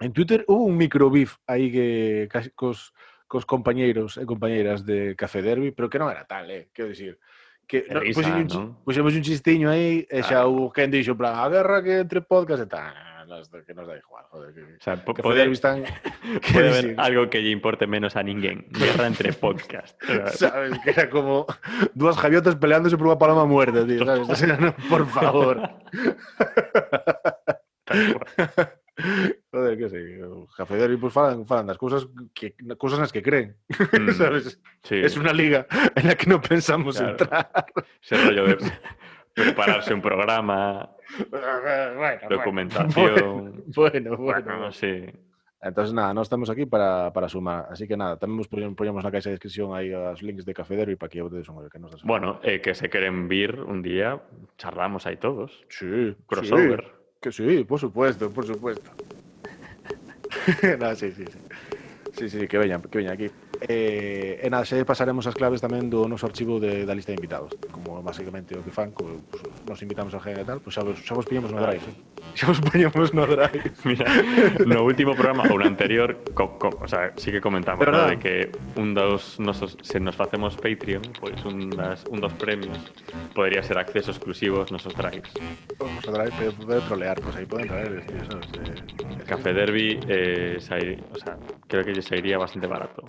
En Twitter hubo un microbif aí que cos compañeiros e compañeiras de Café Derby, pero que non era tal, quero dicir, que De risa, non? puxemos un chistiño aí e xa Claro. hubo quen dixo, en plan, a guerra que entre podcast e tal, que nos da igual, joder, O sea, Café Derby están, pode quero haber dicir, algo que lle importe menos a ninguén. Guerra entre podcast. sabes, que era como dúas javiotas peleándose por unha paloma muerta, tío, sabes, o sea, no, por favor. Joder, que sei, o Café Derby pues falan das cousas nas que creen, sabes? Sí. Es una liga en la que no pensamos entrar. Ese rollo de prepararse un programa, documentación. Bueno. Sí. Entonces, nada, nós estamos aquí para sumar. Así que nada, tamén vos poñemos na caixa de descripción aí os links de Café Derby para que votedes un que nos das. Bueno, que se queren vir un día, charlamos aí todos. Sí, crossover. Sí, que sí, por supuesto. No, sí. Sí, que veñan aquí. E nada, xe pasaremos as claves tamén do noso archivo da lista de invitados. Como basicamente o que fan, pues, nos invitamos a gente e tal, pues xa vos poñemos no Drive. Xa vos poñemos no Drive. Mira, no último programa ou no anterior, o sea, sí que comentamos, ¿no? De que se nos facemos Patreon, pois un dos premios podría ser acceso exclusivo aos nosos drives. Noso Drive pode trolear, pues aí poden traer eso. Café Derby, o sea, creo que lle sairía bastante barato.